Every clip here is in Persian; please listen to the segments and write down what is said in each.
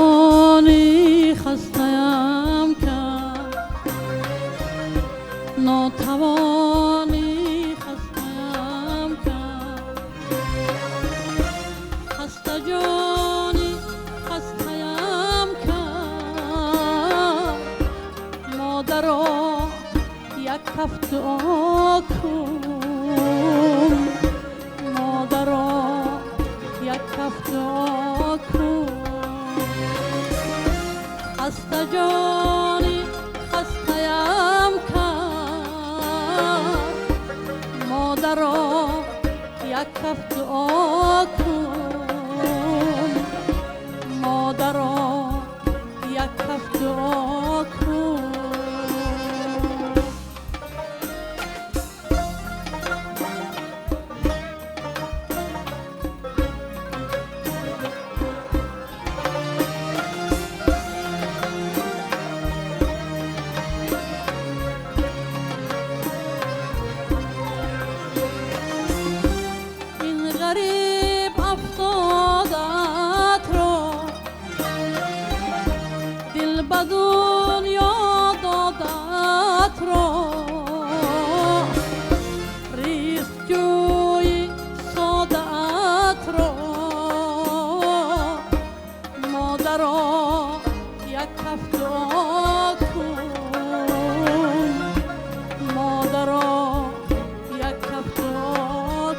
زندگانی خسته‌ام کرد، ناتوانی خسته‌ام کرد، خسته جانی خسته‌ام کرد. مادرا یک کف دعا کن، مادرا یک کف دعا کن. خسته جانی خسته‌ام کرد، مادرا یک کف دعا کن، مادرا یک کف دعا کن. غریب افتادت را دل به دنیا دادت را، ریست جوی سادت را. مادرا یک کف دعا کن، مادرا یک کف دعا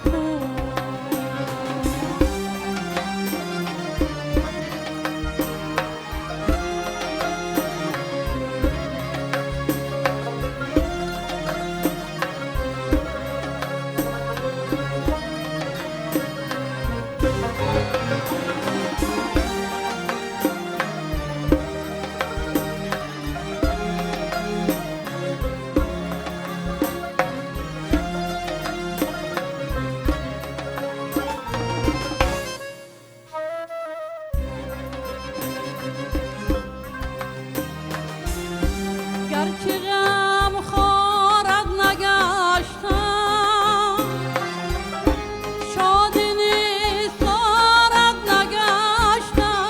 کن. گرچه غم خوارت نگشتم، شادی نیستارت نگشتم،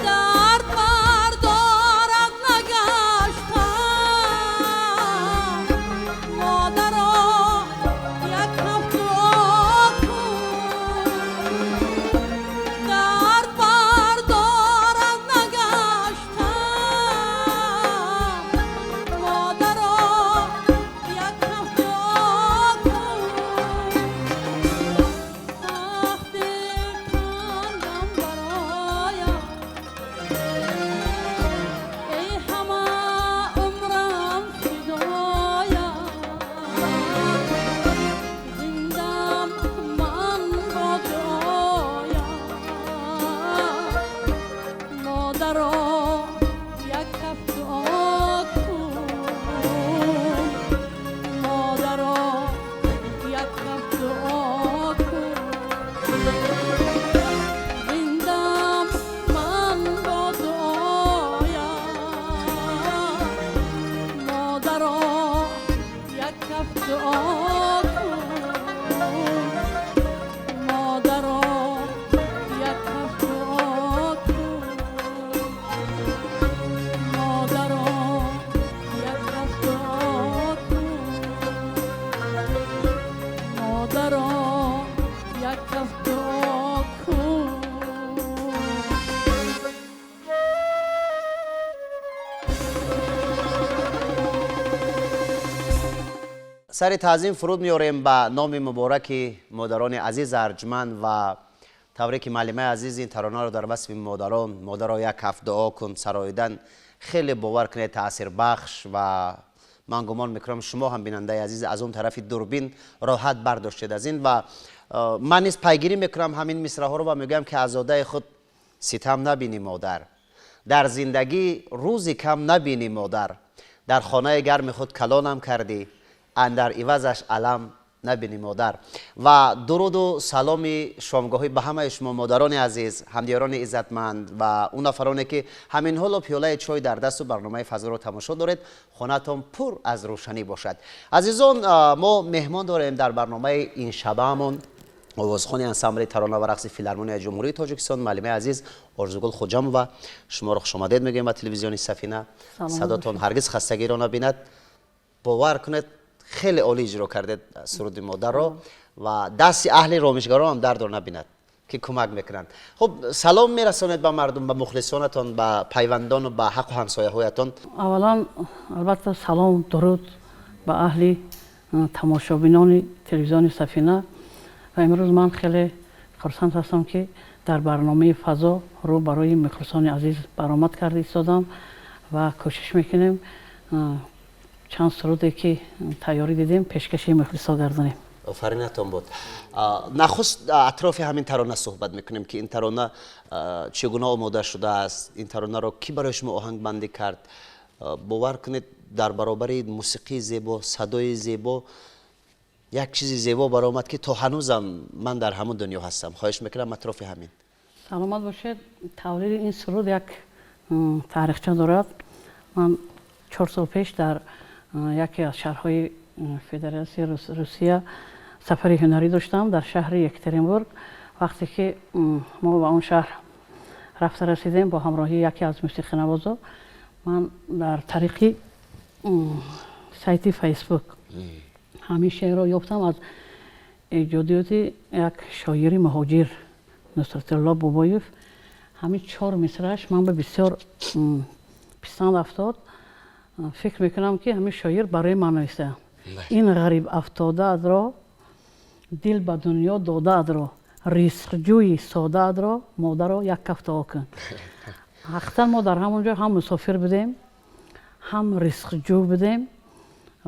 درد بردارت نگشتم. مادرا یک کف دعا کن، درد بردارت نگشتم. مادرا یک کف سر تعظیم فرود میاریم به نام مبارک مادران عزیز ارجمند و طوری که معلمه عزیز این ترانه رو در وصف مادران، مادرها یک هفت دعا کن سراییدن خیلی باور کنه تاثیر بخش و من گمان میکنم شما هم بیننده عزیز از اون طرف دوربین راحت برداشتید از این و من نیز پیگیری میکنم همین مصرع ها رو و میگم که عزاده خود ستم نبینی مادر، در زندگی روزی کم نبینی مادر، در خانه گرم خود کلانم کردی اندر عوضش علم نبینی مادر. و درود و سلام شامگاهی به همه شما مادران عزیز، همدیاران عزتمند و اون نفرانی که همین حال و پیاله چای در دست و برنامه فضا رو تماشا دارید، خانه‌تان پر از روشنی باشد. عزیزان، ما مهمان داریم در برنامه این شبمون آوازخوان انسامبل ترانه و رقص فیلارمونی جمهوری تاجیکستان معلمه عزیز آرزوگل خوجام و شما رو خوش آمدید میگیم به تلویزیون سفینه. صداتون هرگز خستگی را نبیند. باور کنید خیلی عالی اجرا کردید سرود مادر رو و دست اهل رامشگران هم درد رو نبیند که کمک میکنند. خب سلام میرسونید به مردم، به مخلصانتون، به پیوندان و به حق و همسایه هایتون. اولا البته سلام درود به اهل تماشابینان تلویزیون سفینه و امروز من خیلی خرسند هستم که در برنامه فضا رو برای مخلصان عزیز برآمد کرده ایستادم و کوشش میکنیم چند سرودی که تیاری دیدیم پیشکشی مخلصا گردانیم. آفرینتون بود. نخست اطراف همین ترانه صحبت میکنیم که این ترانه چگونه آماده شده است، این ترانه رو کی برای شما آهنگ بندی کرد. باور کنید در برابر موسیقی زیبا، صدای زیبا، یک چیزی زیبا برآمد که تا هنوزم من در همون دنیا هستم. خواهش میکنم اطراف همین. سلامت باشید. تولید این سرود یک تاریخچه دارد. من 4 سال پیش در یکی از شهرهای فدراسیون روسیه سفری هنری داشتم در شهر یکترینبورگ. وقتی که ما به اون شهر رفته رسیدیم با همراهی یکی از موسیقی نوازا، من در طریق سایت فیسبوک همین شعر رو یافتم از ایجادیات یک شاعر مهاجر نصرت الله بابایف. همین 4 مصرعش من به بسیار پسند افتاد. فکر میکنم که همین شاعر برای من نوشته. این غریب افتاده را دل به دنیا داده را، رزق جوی ساده را مادر یک کفته کن. حقیقتا ما در همونجا هم مسافر بودیم هم رزق جو بودیم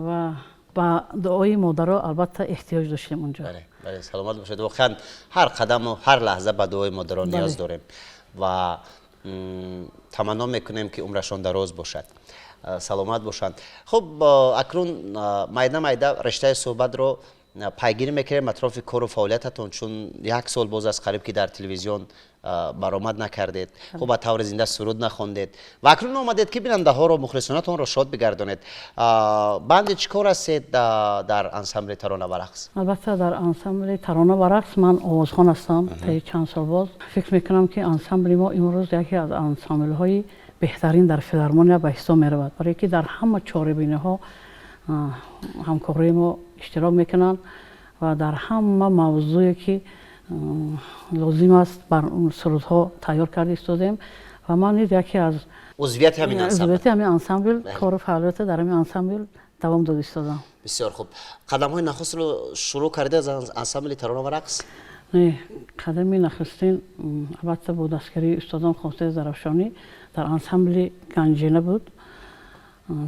و با دعای مادر البته احتیاج داشتیم اونجا. بله سلامت باشید. واقعا هر قدم و هر لحظه به دعای مادران نیاز داریم و تمنا میکنیم که عمرشان دراز باشد، سلامت باشند. خب اکنون میده رشته صحبت رو پیگیری میکنیم اطراف کار و فعالیتتون، چون 1 سال باز از قریب که در تلویزیون برآمد نکردید، خب به طور زنده سرود نخوندید و اکنون اومدید که بیننده ها رو مخلصانتون رو شاد بگردانید. بند چیکار هستید در انسامبل ترانه و رقص؟ البته در انسامبل ترانه و رقص من آوازخوان هستم. تا چند سال باز فکر میکنم که انسامبل ما امروز یکی از انسامبل های بهترین در فیلارمونیا به حساب می رود، برای که در همه چاره‌بینی ها همکاری ما اشتراک میکنن و در همه موضوعی که لازم است بر سرودها تیار کرده ایستادیم و من نیز یکی از عضویت همین انسامبل کار و فعالیت در همین انسامبل دوام داده ایستادم. بسیار خوب. قدم های نخست رو شروع کرده از انسامبل ترانه و رقص؟ نه، قدم نخستین البته با دستگیری استادم خواسته زرافشانی در انسامبل گنجینه بود.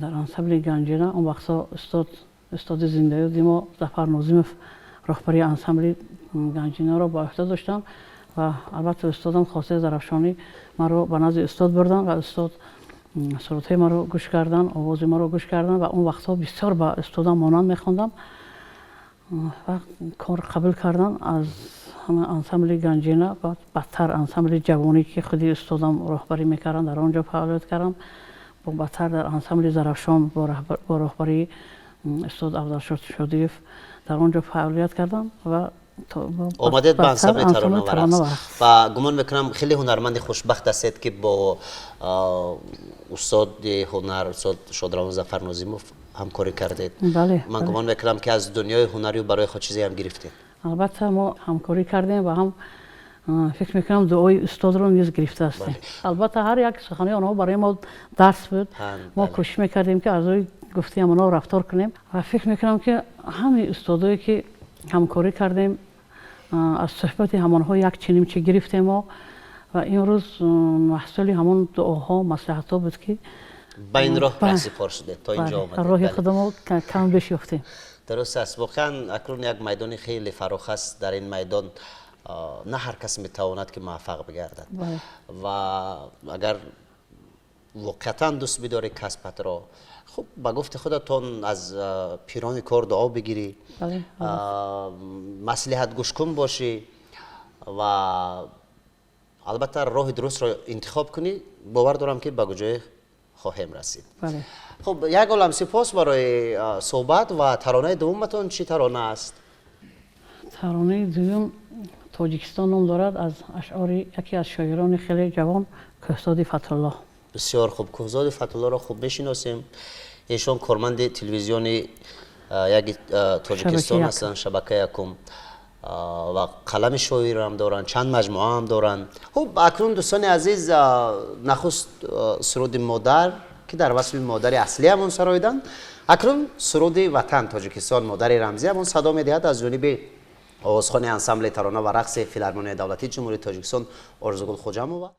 در انسامبل گنجینه اون وقتا استاد زنده ما ظفر ناظموف رهبری انسامبل گنجینه را با عهده داشتن و البته استادم خواسته زرافشانی ما رو به نزد استاد بردن و استاد سرودهای ما رو گوش کردن، آواز ما رو گوش کردن و اون وقتا بسیار با استادم مانند میخوندم و کار قبول کردن از همه انسامبل گنجینه و بدتر انسامبل جوانی که خودی استادم رهبری میکردن در آنجا فعالیت کردم. با بدتر در انسامبل زرافشان با رهبری استاد عبدالشکر شادیف در آنجا فعالیت کردم و آمدید به انسامبل ترانه و رقص و گمان میکنم خیلی هنرمند خوشبخت هستید که با استاد هنر استاد شادروان ظفر ناظموف همکاری کردید. بله. من گمان میکنم که از دنیای هنری برای خود چیزی هم گرفتید. البته ما همکاری کردیم و هم فکر میکنم دعای استاد رو نیز گرفته هستیم. البته هر یک سخنی آنها برای ما درس بود. ما کوشش میکردیم که از گفتی همونا رفتار کنیم و فکر میکنم که همین استادایی که همکاری کردیم از صحبت همانها یک چنین چی گرفتیم و امروز محصول همون دعاها مصلحت‌ها بود که با این راه بحثی پر شده تا اینجا آمدید. راه خودمو کم بیش یافتیم. درست است. واقعا اکنون یک میدان خیلی فراخ است. در این میدان نه هر کس میتواند که موفق بگردد و اگر واقعا دوست بداری کسبت را، خب با گفت خودتون از پیران کار دعا بگیری، مصلحت گوش کن باشی و البته راه درست را انتخاب کنی، باور دارم که به کجای خواهیم رسید. خب یک عالم سپاس برای صحبت. و ترانه دومتون چی ترانه است؟ ترانه دوم تاجیکستان نام دارد، از اشعار یکی از شاعران خیلی جوان کهزاد فتح‌الله. بسیار خوب. کهزاد فتح‌الله را خوب میشناسیم. ایشان کارمند تلویزیون یک تاجیکستان هستند، شبکه یکم، و قلم شاعری هم دارند، چند مجموعه هم دارند. خب اکنون دوستان عزیز، نخست سرود مادر که در وصف مادر اصلی همون سرایدن، اکنون سرود وطن تاجیکستان مادر رمزی همون صدا میدهد از جانب آوازخوان انسامبل ترانه و رقص فیلارمونی دولتی جمهوری تاجیکستان آرزوگل خوجامووا.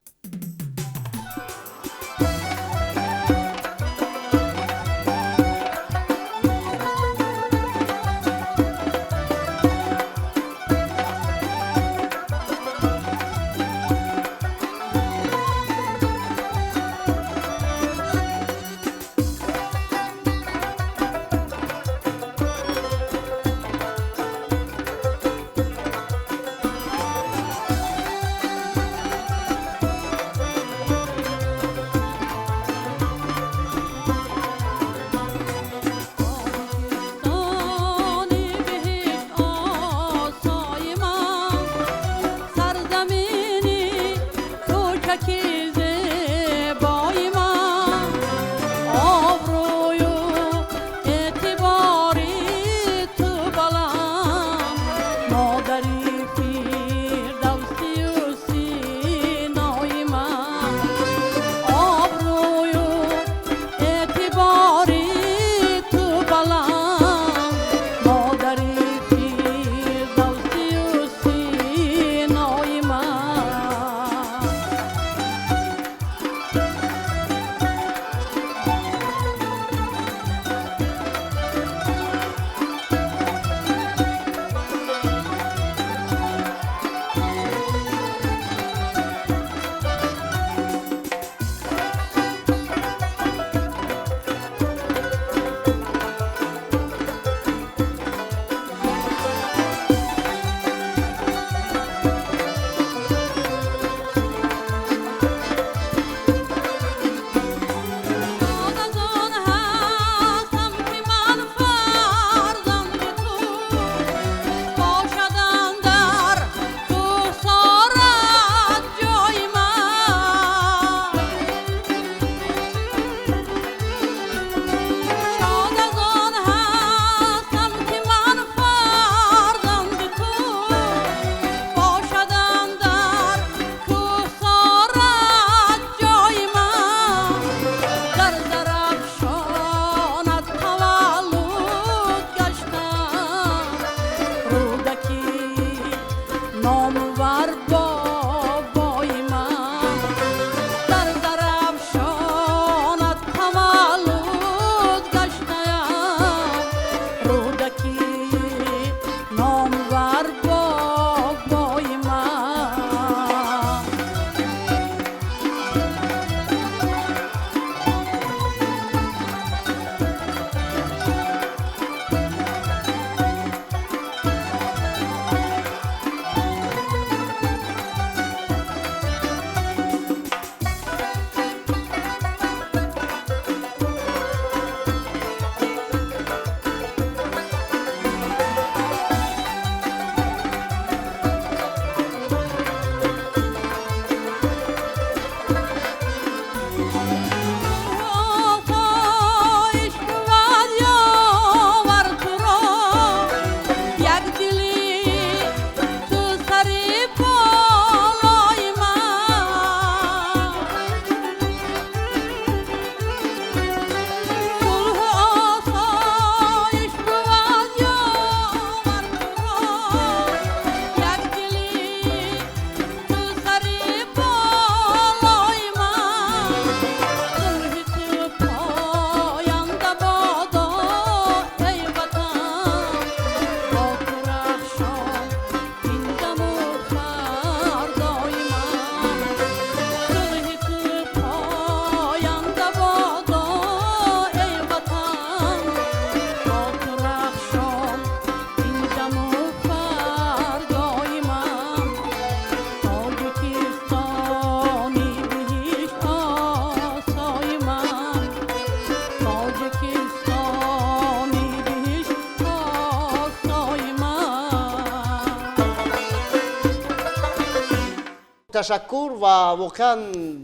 تشکر و واقعا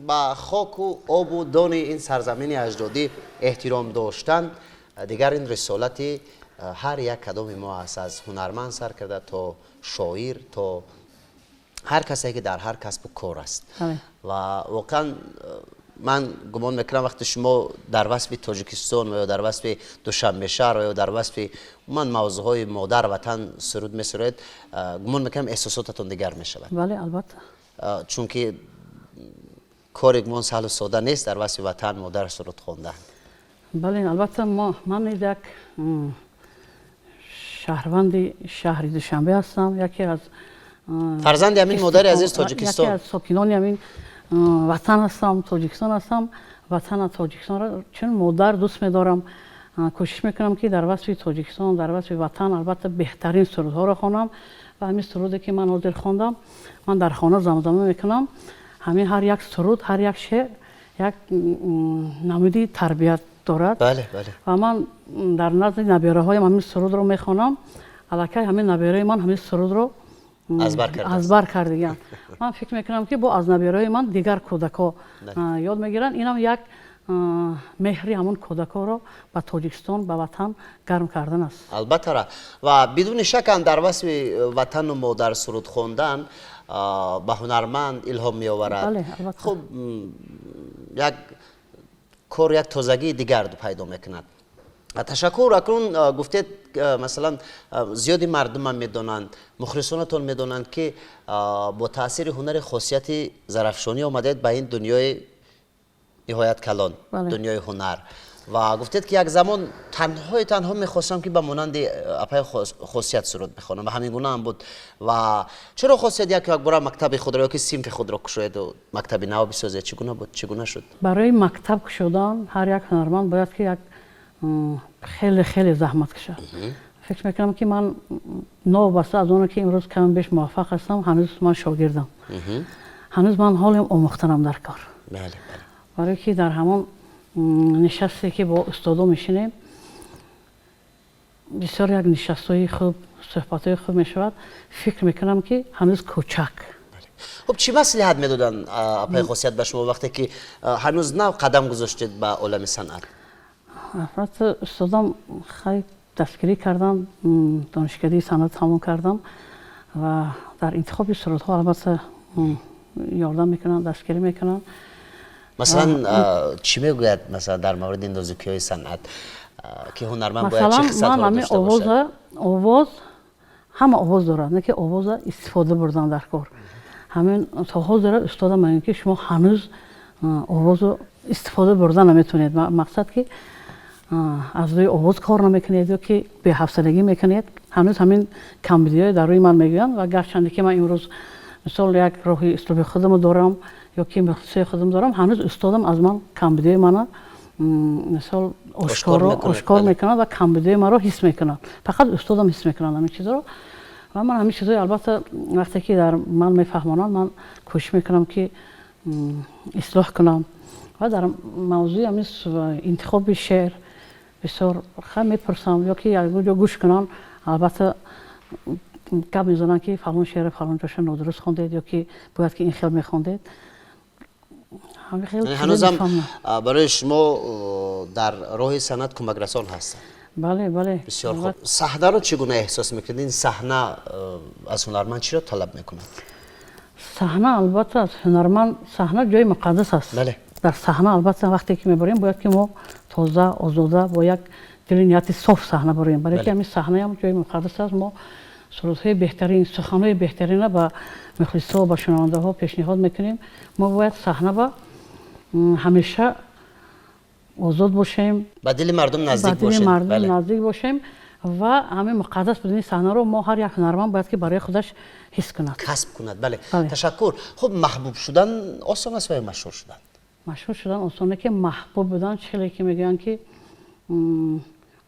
با خاک و آب و دان این سرزمین اجدادی احترام داشتن دیگر این رسالتی هر یک کدام ما است، از هنرمند سر کرده تا شاعر تا هر کسی که در هر کسب و کار است. و واقعا من گمان میکنم وقتی شما در وصف تاجیکستان و یا در وصف دوشنبه شهر و یا در وصف من موضوعهای مادر وطن سرود میسرید، گمان میکنم احساساتتون دیگر میشود. بله البته. چون که کار گمان سهل و ساده نیست در وصف وطن مادر سرود خواندن. بله البته من یک شهروند شهر دوشنبه هستم، یکی از فرزند همین مادر عزیز تاجیکستان، یکی از ساکنان همین وطن هستم، تاجیکستان هستم. وطن تاجیکستان را چون مادر دوست می‌دارم، کوشش میکنم که در وصف تاجیکستان، در وصف وطن البته بهترین سرودها را خوانم و همین سرودی که من حاضر خواندم من در خانه زمزمه میکنم. همین هر یک سرود، هر یک شعر یک نمودی تربیت دارد. بله بله. و من در نزد نبیره‌هایم همین سرود رو میخوانم. الکی همین نبیره من همین سرود رو از بر کردگان. من فکر میکنم که با از نبیرهای من دیگر کودک‌ها یاد میگیرن. اینم یک مهری همون کودک‌ها رو به تاجیکستان، به وطن گرم کردن است. البته را و بدون شک در وصف وطن و مادر سرود خواندن به هنرمند الهام میآورد. بله البته. خب یک کار یک تازگی دیگر پیدا میکند. تشکر. اکنون گفتید مثلا زیادی مردم هم میدونند، مخلصانتون میدونند که با تاثیر هنر خاصیت زرفشانی آمدید به این دنیای نهایت کلان. بله. دنیای هنر و گفتید که یک زمان تنها میخواستم که به مانند اپای خاصیت سرود بخوانم و همین گونه هم بود. و چرا خاصیت یک بار مکتب خود را که سمت خود را کشید و مکتب نو بسازید؟ چگونه بود؟ چگونه شد؟ برای مکتب کشیدن هر یک هنرمند باید که یک خیلی خیلی زحمت کشد. فکر میکنم که من نوبسته از اون که امروز کم بیش موفق هستم، هنوز من شاگردم. هنوز من حالم آموختنم در کار. بله بله. برای که در همون نشستی که با استادا میشینیم بسیار یک نشستهای خوب، صحبتهای خوب میشود. فکر میکنم که هنوز کوچک. خب چی مصلحت میدادن اپای خاصیت به شما وقتی که هنوز نو قدم گذاشتید به عالم صنعت؟ البته استادم خیلی دستگیری کردم، دانشکده صنعت تمام کردم و در انتخاب سرودها البته یاردم میکنن، دستگیری میکنن. مثلا چی میگوید مثلا در مورد این نازکی‌های صنعت که هنرمند باید چه خصلت‌ها مثلا من داشته باشد؟ آواز همه آواز دارد، نه که آواز استفاده بردن در کار. همین تا حاضر استادم میگن که شما هنوز آواز استفاده بردن نمیتونید. مقصد که از روی آواز کار نمیکنید یا که به حوصلگی میکنید. هنوز همین کمبودی‌های در روی من میگن و گرچه که من امروز مثال یک راه اسلوب خودم دارم یا که مختصر خودم دارم، هنوز استادم از من کمبودی منو مثال آشکار میکنن و کمبودی من رو حس میکنن. فقط استادم حس میکنن همین چیزا رو و من همین چیزا البته وقتی که در من میفهمونن من کوشش میکنم که اصلاح کنم. و در موضوع همین انتخاب شعر بسیار خیلی میپرسم یا که یک جا گوش کنن، البته گپ میزنن که فلان شعر فلان جاش نادرست خوندید یا که باید که این خیلی میخوندید. هنوز هم برای شما در راه صنعت کمک رسان هستن؟ بله بله. بسیار خوب. صحنه رو چگونه احساس میکنید؟ این صحنه از هنرمند چی رو طلب میکنه؟ صحنه البته از هنرمند صحنه جای مقدس است. بله. در صحنه البته وقتی که میبریم باید که ما تازه آزاده با یک دل نیت صاف صحنه بریم. برای که همین صحنه هم جای مقدس است. ما سرودهای بهترین، سخنهای بهترین به مخلصا و شنونده ها پیشنهاد میکنیم. ما باید صحنه با همیشه آزاد باشیم، با دل مردم نزدیک باشیم. نزدیک باشیم و همین مقدس بدون صحنه رو ما هر یک هنرمند باید که برای خودش حس کند، کسب کند. بله. تشکر. خب محبوب شدن آسان است و مشهور شدن؟ مشهور شدن آسانه که محبوب بودن چیزی که میگن که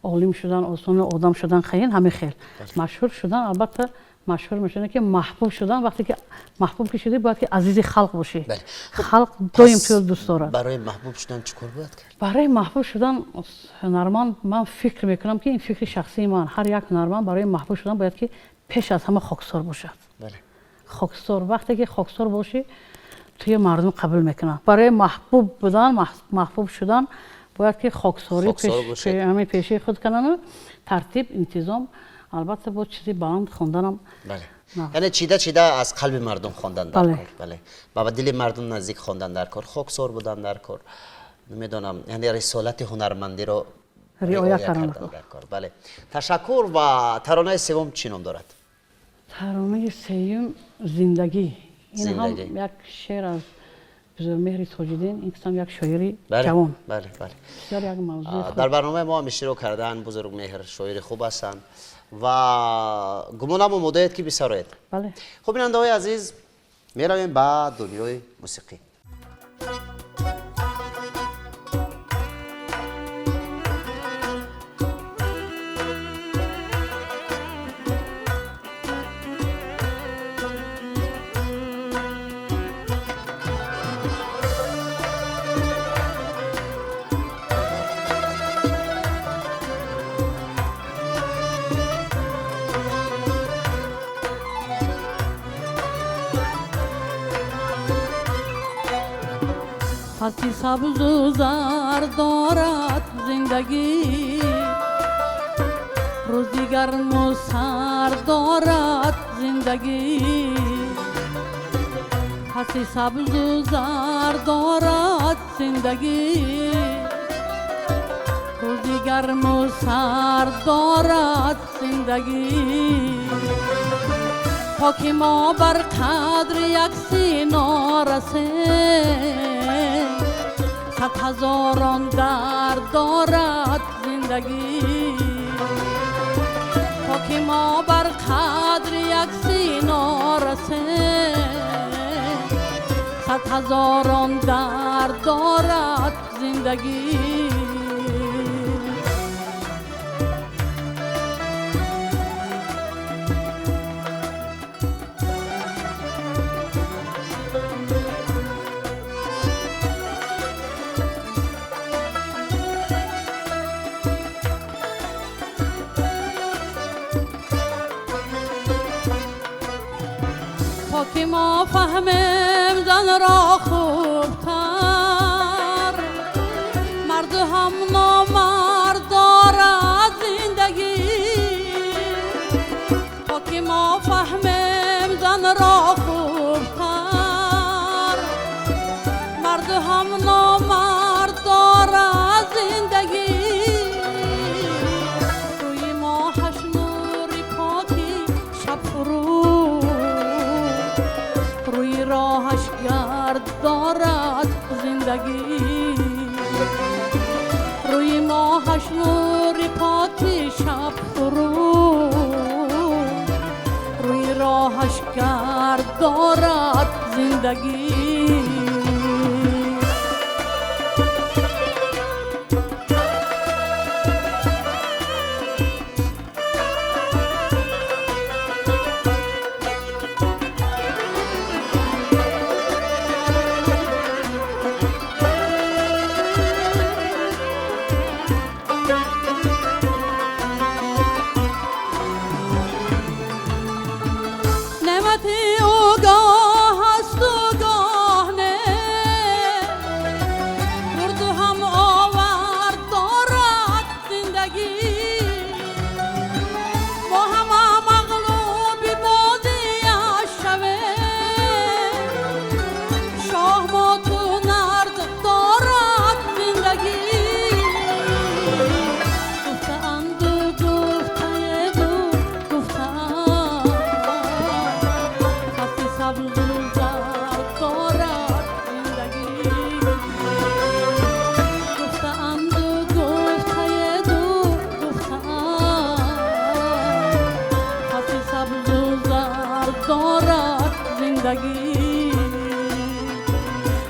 عالم شدن آسان، آدم شدن خیلی همه خیلی. مشهور شدن البته مشهور میشونه که محبوب شدن. وقتی که محبوب که شدی باید که عزیز خلق باشی. بله. خلق دویم تو دوست دارد. برای محبوب شدن چیکار باید کرد؟ برای محبوب شدن هنرمند من فکر میکنم که این فکر شخصی من، هر یک هنرمند برای محبوب شدن باید که پیش از همه خاکسار باشد. بله. خاکسار. وقتی که خاکسار باشی توی مردم قبول میکنن. برای محبوب بودن، محبوب شدن باید که خاکساری پیشی خود کنن و ترتیب انتظام. البته با چیزی بلند خوندنم بله. یعنی چیده از قلب مردم خواندن در بله. کار. بله. با دل مردم نزدیک خواندن در کار، خاکسار بودن در کار. نمیدونم یعنی رسالت هنرمندی رو رعایت کردن در کار. بله. تشکر. و ترانه سوم چی نام دارد؟ ترانه سوم زندگی. این هم زندگی. یک شعر از بزرگمهر تاج‌الدین. این قسم یک شاعری بله. جوان. بله بله. بسیار یک موضوع خوب. در برنامه ما هم اشتراک کردن. بزرگمهر شاعر خوب هستند و گمانم و مدعیت که بسیار اید. بله. خب بیننده های عزیز می رویم به دنیای موسیقی. فصلی سبز و زرد دارد زندگی، روزی گرم و سرد دارد زندگی. فصلی سبز و زرد دارد زندگی، روزی گرم و سرد دارد زندگی. پاکی ما بر قدر یک سینا رسه، صد هزاران درد دارد زندگی. پاکی ما بر قدر یک سینا رسه، صد هزاران درد دارد زندگی. که ما فهمیم زن را خوبتر، مرد هم نامرد دارد زندگی. تا که ما فهمیم زن را خوبتر، مرد هم نامرد دارد زندگی. روی ماهش نوری پاکی شب فرو، روی راهش گرد دارد زندگی. روی ماهش نوری پاکی شب فرو، روی راهش گرد دارد زندگی.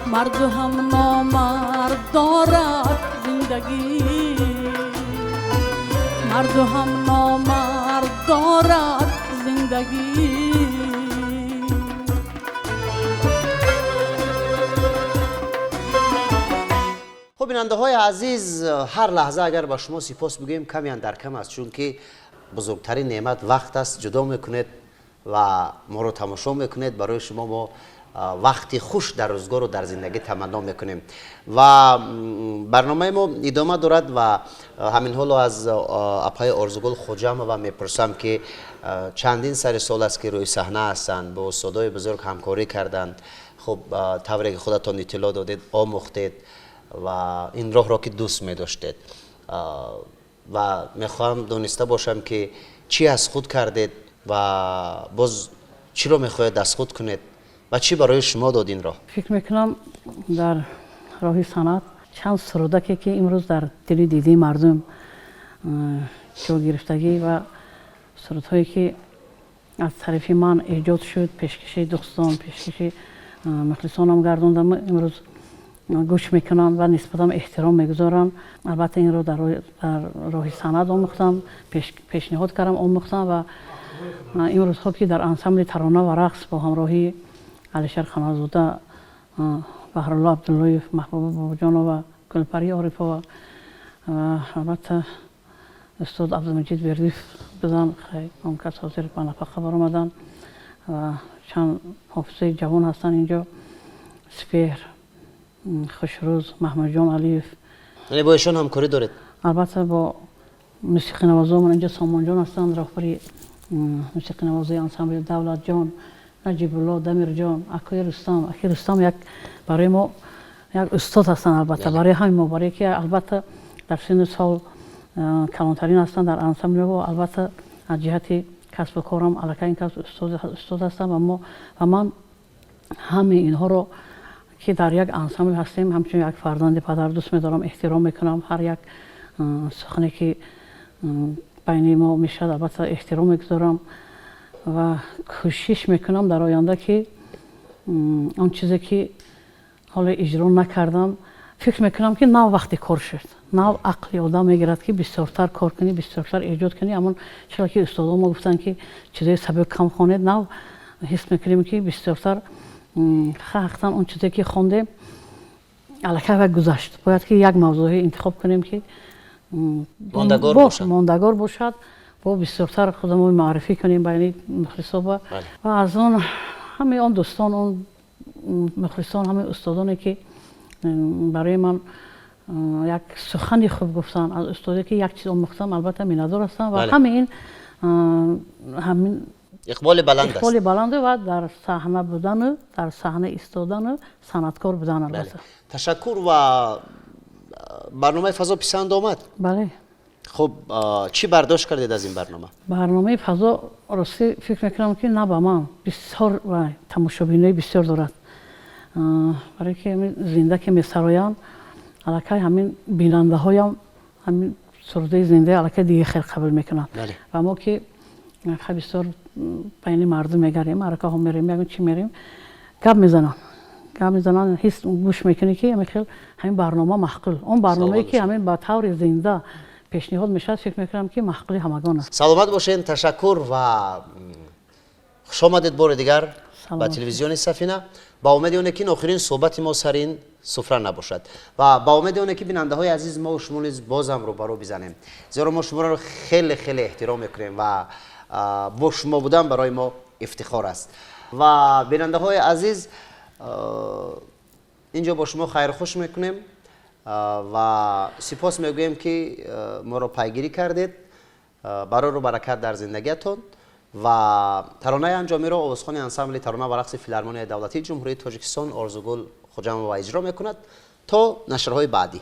مرد هم نامرد دارد زندگی، مرد هم نامرد دارد زندگی. خب بیننده های عزیز، هر لحظه اگر با شما سپاس بگوییم کمی اندر کم است، چون که بزرگترین نعمت وقت است. جدا میکنید و ما رو تماشا میکنید. برای شما ما وقتی خوش در روزگار و در زندگی تمنا میکنیم و برنامه ما ادامه دارد و همین حال از اپای آرزوگل خوجام و میپرسم که چندین سال سال است که روی صحنه هستند با استادای بزرگ همکاری کردند. خب طوری که خودتان اطلاع دادید آموختید و این راه را که دوست می داشتید و میخوام دانسته باشم که چی از خود کردید و باز چی رو میخواید از خود کنید و چی برای شما داد این راه؟ فکر میکنم در راه صنعت چند سرودکی که امروز در دل دیده مردم جا گرفتگی و سرودهایی که از طرف من ایجاد شد، پیشکشی دوستان، پیشکشی مخلصانم گردوندم، امروز گوش میکنم و نسبتاً احترام میگذارم. البته این رو در راه صنعت آموختم، پیشنهاد کردم آموختم و امروز خود که در انسمبل ترانه و رقص با همراهی علیشر خانزاده، بهرالله عبدالله، محبوب باباجان و گلپری عارفه و البته استاد عبدالمجید بردیف بزن خیلی اون کس حاضر پناهگاه خبر آمدن و چند حافظه جوان هستن اینجا، سپهر، خوشروز، محمد جان علیف. یعنی با ایشون همکاری دارید؟ البته با موسیقی نوازان اینجا سامان جان هستند، راهبری موسیقی نوازی انسمبل دولت جان، نجیب الله، دمیر جان، اکای رستم یک برای ما یک استاد هستند. البته برای همین ما، برای که البته در سن سال کلانترین هستند در انسمبل و البته از جهت کسب و کارم علاقه این کس استاد هستم و من همه اینها رو که در یک انسمبل هستیم همچون یک فرزند پدر دوست می‌دارم، احترام میکنم. هر یک سخنی که بین ما میشد البته احترام میگذارم و کوشش میکنم در آینده که اون چیزی که حالا اجرا نکردم فکر میکنم که نو وقتی کار شد، نو عقلی آدم میگیرد که بسیارتر کار کنی، بسیارتر ایجاد کنی. اما چرا که استادا ما گفتن که چیزای سبک کم خوانید، نو حس میکنیم که بسیارتر حقیقتا اون چیزی که خوندیم الکی و گذشت. باید که یک موضوعی انتخاب کنیم که ماندگار باشد و بسیارتر خودمون معرفی کنیم بین مخلصا و از اون همه اون دوستان، اون مخلصان، همه استادانی که برای من یک سخنی خوب گفتن، از استادی که یک چیز آموختم البته میندار هستم و همین اقبال بلند است. اقبال بلند و در صحنه بودن، در صحنه ایستادن و صنعتکار بودن البته. تشکر. و برنامه فضا پسند آمد؟ بله. خب چی برداشت کردید از این برنامه؟ برنامه فضا راستی فکر میکنم که نه با من بسیار و تماشابینای بسیار دارد، برای که زنده که میسرایان علاقه همین بیننده هایم همین سروده زنده علاقه دیگه خیلی قبول میکنن و ما که خیلی بسیار بین مردم میگردیم، علاقه ها میریم، میگن چی میریم، گپ میزنن حس گوش میکنی که همین برنامه محقول، اون برنامه‌ای که همین با طور زنده پیشنهاد میشه فکر میکنم که محقولی همگان است. سلامت باشین. تشکر و خوش آمدید بار دیگر به تلویزیون سفینه. با امید اونه که آخرین صحبت ما سر این سفره نباشد و با امید اونه که بیننده های عزیز ما و شما نیز بازم رو برو بزنیم، زیرا ما شما رو خیلی خیلی احترام میکنیم و با شما بودن برای ما افتخار است. و بیننده های عزیز اینجا با شما خیر خوش میکنیم و سپاس میگویم که ما رو پیگیری کردید. برای رو برکت در زندگیتون و ترانه انجامی رو آوازخوان انسمبل ترانه و رقص فیلارمونی دولتی جمهوری تاجیکستان آرزوگل خوجام و اجرا میکند تا نشرهای بعدی.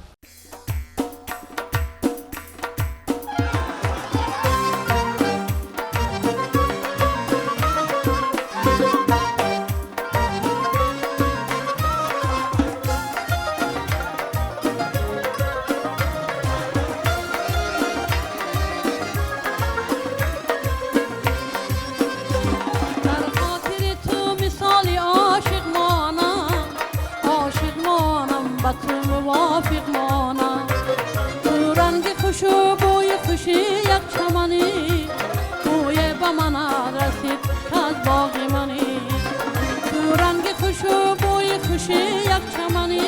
خوشی یک چمنی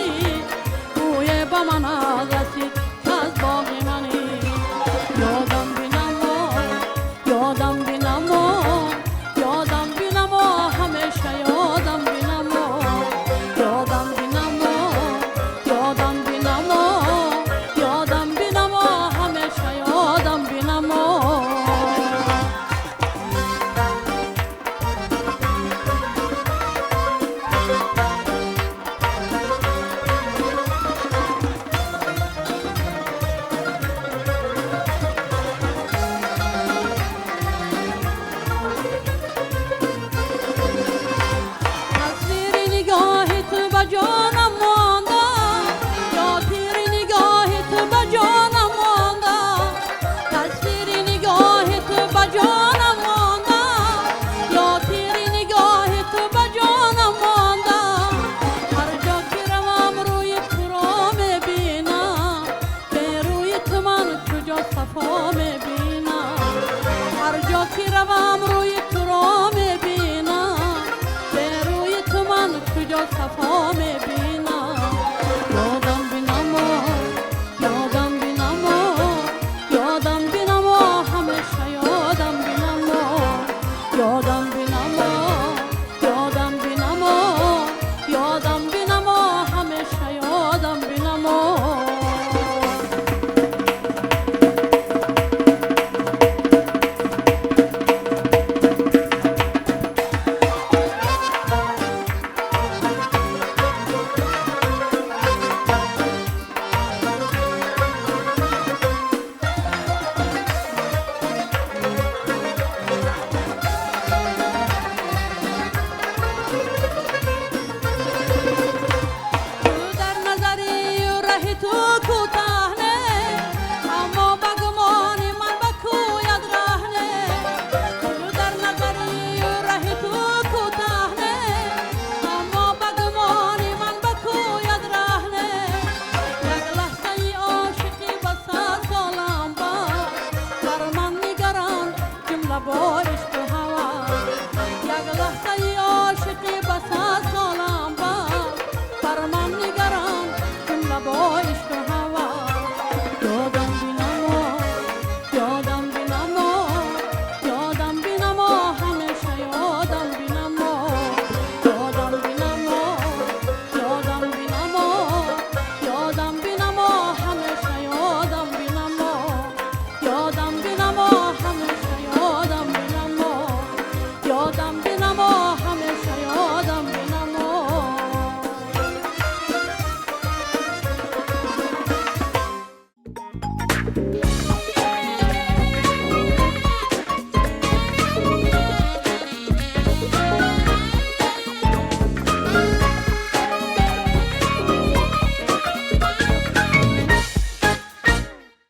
بوی با من